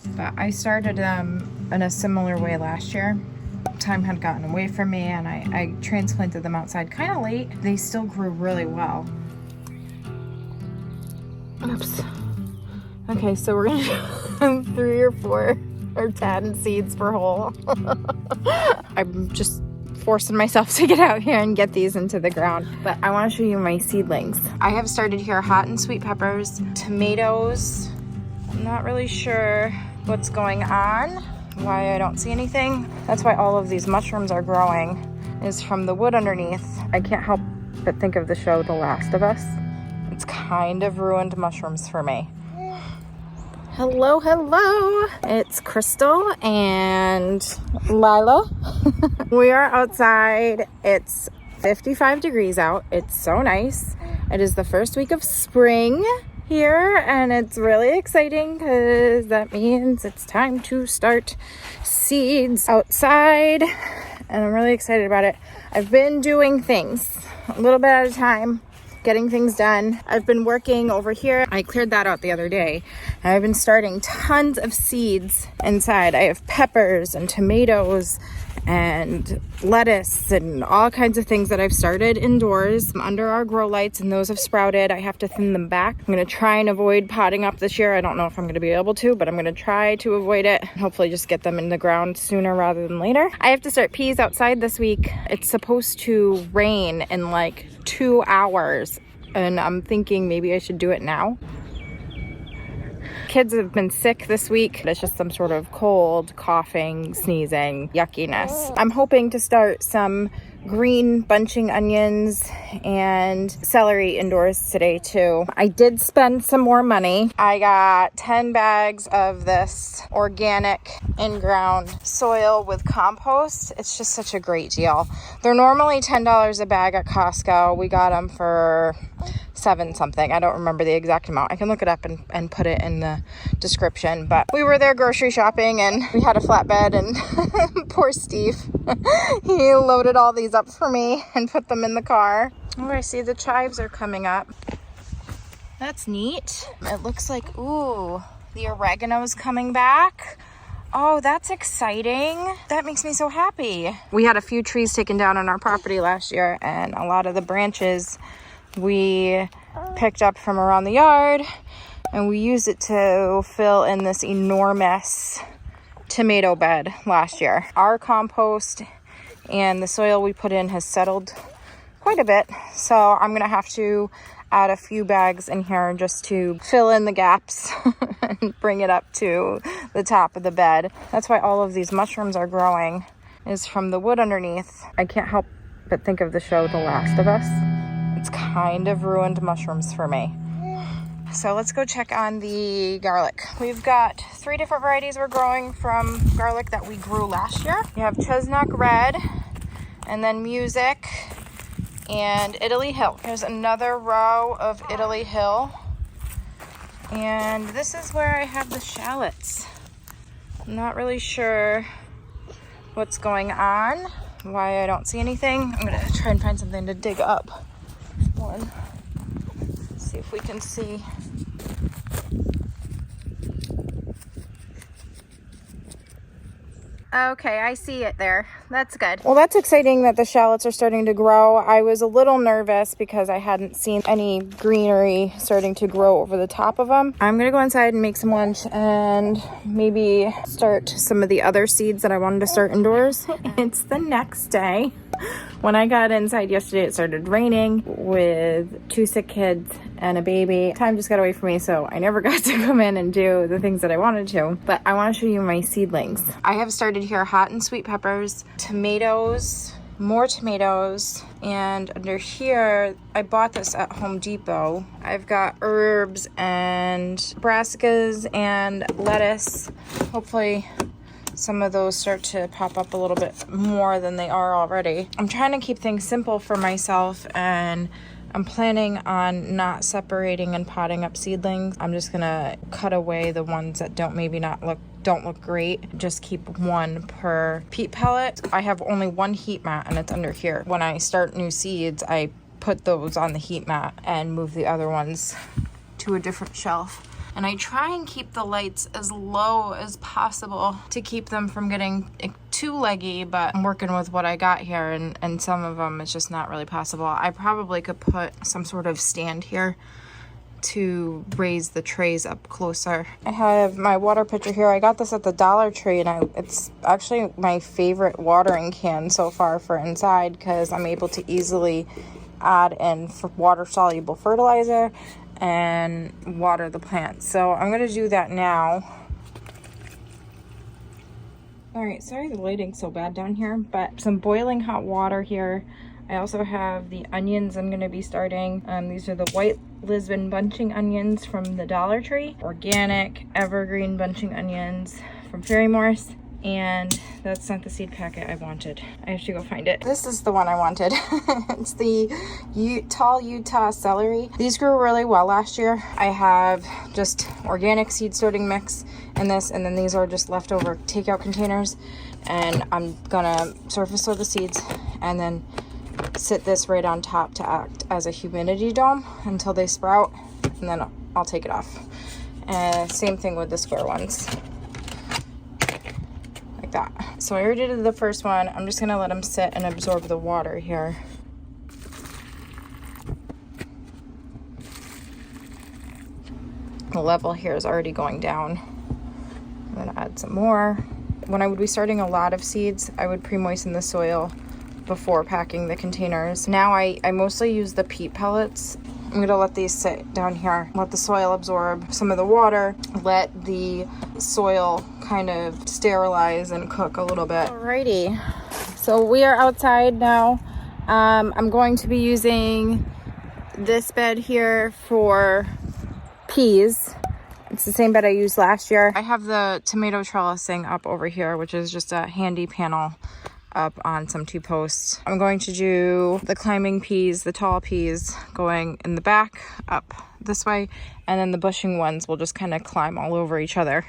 but I started them in a similar way last year. Time had gotten away from me and I transplanted them outside kind of late. They still grew really well. Oops. Okay, so we're gonna do 3 or 4 or 10 seeds per hole. I'm just forcing myself to get out here and get these into the ground. But I want to show you my seedlings. I have started here hot and sweet peppers, tomatoes. I'm not really sure what's going on, why I don't see anything. That's why all of these mushrooms are growing, is from the wood underneath. I can't help but think of the show The Last of Us. It's kind of ruined mushrooms for me. Hello, hello. It's Crystal and Lila. We are outside. It's 55 degrees out. It's so nice. It is the first week of spring here and it's really exciting because that means it's time to start seeds outside and I'm really excited about it. I've been doing things a little bit at a time, getting things done. I've been working over here. I cleared that out the other day. And I've been starting tons of seeds inside. I have peppers and tomatoes and lettuce and all kinds of things that I've started indoors under our grow lights, and those have sprouted. I have to thin them back. I'm going to try and avoid potting up this year. I don't know if I'm going to be able to, but I'm going to try to avoid it. Hopefully just get them in the ground sooner rather than later. I have to start peas outside this week. It's supposed to rain in like 2 hours, and I'm thinking maybe I should do it now. Kids have been sick this week. It's just some sort of cold, coughing, sneezing, yuckiness. I'm hoping to start some green bunching onions and celery indoors today too. I did spend some more money. I got 10 bags of this organic in-ground soil with compost. It's just such a great deal. They're normally $10 a bag at Costco. We got them for 7 something. I don't remember the exact amount. I can look it up and put it in the description. But we were there grocery shopping and we had a flatbed and poor Steve, he loaded all these up for me and put them in the car. Oh, I see the chives are coming up. That's neat. It looks like, ooh, the oregano's coming back. Oh, that's exciting. That makes me so happy. We had a few trees taken down on our property last year and a lot of the branches we picked up from around the yard and we used it to fill in this enormous tomato bed last year. Our compost and the soil we put in has settled quite a bit, so I'm gonna have to add a few bags in here just to fill in the gaps and bring it up to the top of the bed. That's why all of these mushrooms are growing, is from the wood underneath. I can't help but think of the show The Last of Us. It's kind of ruined mushrooms for me. So let's go check on the garlic. We've got 3 different varieties we're growing from garlic that we grew last year. We have Chestnut Red, and then Music, and Italy Hill. Here's another row of Italy Hill. And this is where I have the shallots. I'm not really sure what's going on, why I don't see anything. I'm gonna try and find something to dig up. One. See if we can see. Okay, I see it there. That's good. Well, that's exciting that the shallots are starting to grow. I was a little nervous because I hadn't seen any greenery starting to grow over the top of them. I'm gonna go inside and make some lunch and maybe start some of the other seeds that I wanted to start indoors. It's the next day. When I got inside yesterday, it started raining with 2 sick kids and a baby. Time just got away from me, so I never got to come in and do the things that I wanted to. But I want to show you my seedlings. I have started here hot and sweet peppers, tomatoes, more tomatoes, and under here, I bought this at Home Depot. I've got herbs and brassicas and lettuce. Hopefully some of those start to pop up a little bit more than they are already. I'm trying to keep things simple for myself, and I'm planning on not separating and potting up seedlings. I'm just gonna cut away the ones that don't look great. Just keep 1 per peat pellet. I have only 1 heat mat and it's under here. When I start new seeds, I put those on the heat mat and move the other ones to a different shelf. And I try and keep the lights as low as possible to keep them from getting too leggy, but I'm working with what I got here, and some of them it's just not really possible. I probably could put some sort of stand here to raise the trays up closer. I have my water pitcher here. I got this at the Dollar Tree, and it's actually my favorite watering can so far for inside, because I'm able to easily add in water-soluble fertilizer and water the plants. So I'm going to do that now. Alright, sorry the lighting's so bad down here, but some boiling hot water here. I also have the onions I'm going to be starting. These are the white Lisbon bunching onions from the Dollar Tree. Organic Evergreen bunching onions from Ferrymorse. And that's not the seed packet I wanted. I have to go find it. This is the one I wanted. It's the tall Utah celery. These grew really well last year. I have just organic seed sorting mix in this, and then these are just leftover takeout containers. And I'm gonna surface sow the seeds and then sit this right on top to act as a humidity dome until they sprout, and then I'll take it off. Same thing with the square ones. Like that. So I already did the first one. I'm just gonna let them sit and absorb the water here. The level here is already going down. I'm gonna add some more. When I would be starting a lot of seeds, I would pre-moisten the soil before packing the containers. Now I mostly use the peat pellets. I'm gonna let these sit down here, let the soil absorb some of the water, let the soil kind of sterilize and cook a little bit. Alrighty, so we are outside now. I'm going to be using this bed here for peas. It's the same bed I used last year. I have the tomato trellising up over here, which is just a handy panel up on some T-posts. I'm going to do the climbing peas, the tall peas, going in the back up this way, and then the bushing ones will just kind of climb all over each other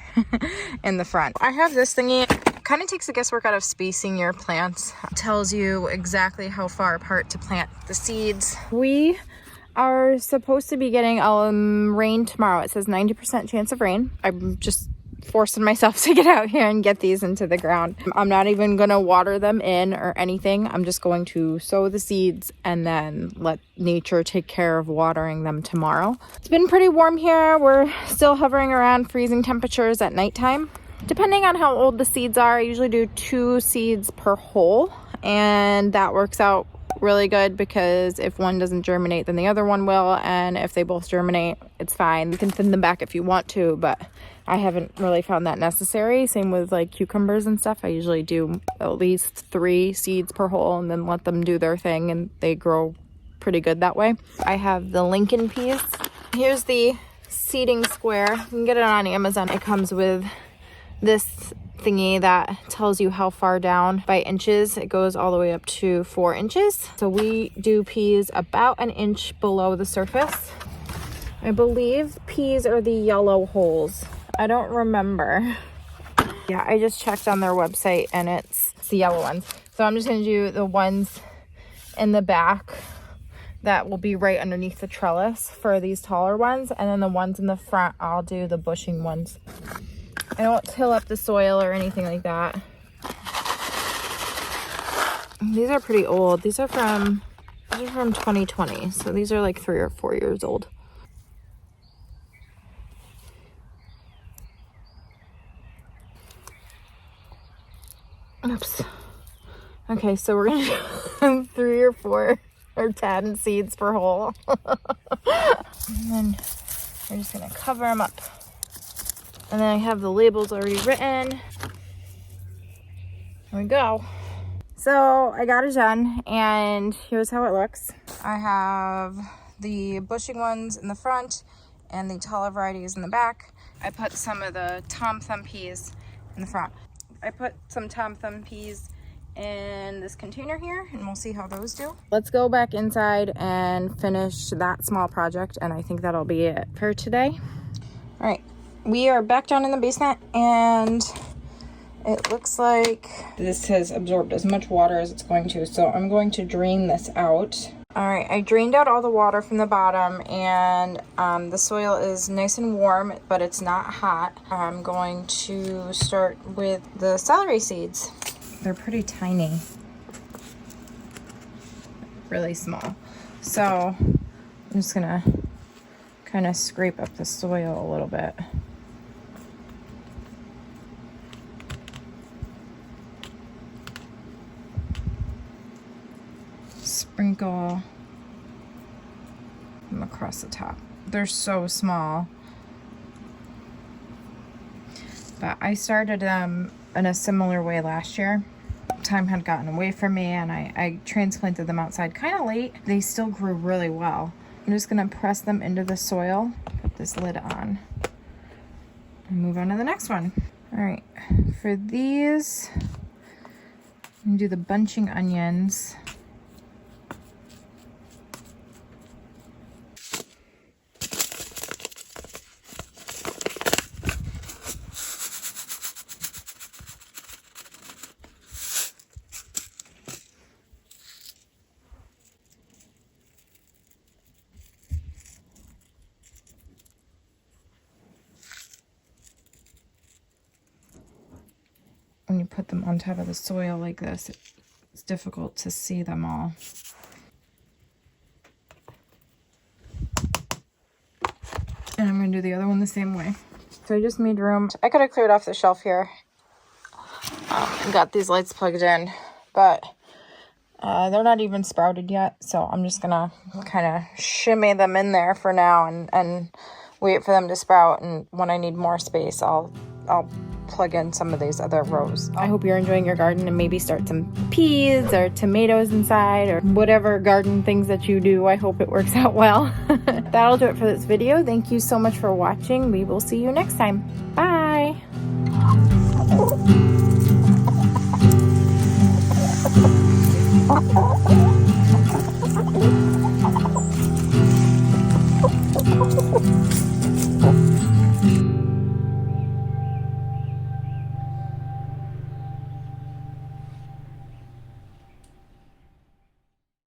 in the front. I have this thingy. It kind of takes the guesswork out of spacing your plants. It tells you exactly how far apart to plant the seeds. We are supposed to be getting rain tomorrow. It says 90% chance of rain. I'm just forcing myself to get out here and get these into the ground. I'm not even gonna water them in or anything. I'm just going to sow the seeds and then let nature take care of watering them tomorrow. It's been pretty warm here. We're still hovering around freezing temperatures at nighttime. Depending on how old the seeds are, I usually do 2 seeds per hole, and that works out really good because if one doesn't germinate, then the other one will, and if they both germinate, it's fine. You can thin them back if you want to, but I haven't really found that necessary. Same with like cucumbers and stuff. I usually do at least 3 seeds per hole and then let them do their thing, and they grow pretty good that way. I have the Lincoln peas. Here's the seeding square. You can get it on Amazon. It comes with this thingy that tells you how far down by inches. It goes all the way up to 4 inches. So we do peas about 1 inch below the surface. I believe peas are the yellow holes. I don't remember. Yeah, I just checked on their website and it's the yellow ones. So I'm just gonna do the ones in the back that will be right underneath the trellis for these taller ones, and then the ones in the front, I'll do the bushing ones. I don't till up the soil or anything like that. These are pretty old. These are from 2020, so these are like 3 or 4 years old. Oops. Okay, so we're gonna do 3 or 4 or 10 seeds per hole. And then we're just gonna cover them up. And then I have the labels already written. Here we go. So I got it done, and here's how it looks. I have the bushing ones in the front and the taller varieties in the back. I put some of the Tom Thumb peas in the front. I put some Tom Thumb peas in this container here, and we'll see how those do. Let's go back inside and finish that small project, and I think that'll be it for today. All right, we are back down in the basement, and it looks like this has absorbed as much water as it's going to, so I'm going to drain this out. All right, I drained out all the water from the bottom, and the soil is nice and warm, but it's not hot. I'm going to start with the celery seeds. They're pretty tiny, really small. So I'm just gonna kind of scrape up the soil a little bit. Sprinkle them across the top. They're so small, but I started them in a similar way last year. Time had gotten away from me, and I transplanted them outside kind of late. They still grew really well. I'm just gonna press them into the soil, put this lid on, and move on to the next one. All right, for these, I'm gonna do the bunching onions. When you put them on top of the soil like this, it's difficult to see them all. And I'm going to do the other one the same way. So I just made room. I could have cleared off the shelf here and got these lights plugged in, but they're not even sprouted yet. So I'm just going to kind of shimmy them in there for now and wait for them to sprout. And when I need more space, I'll plug in some of these other rows. I hope you're enjoying your garden and maybe start some peas or tomatoes inside or whatever garden things that you do. I hope it works out well. That'll do it for this video. Thank you so much for watching. We will see you next time. Bye.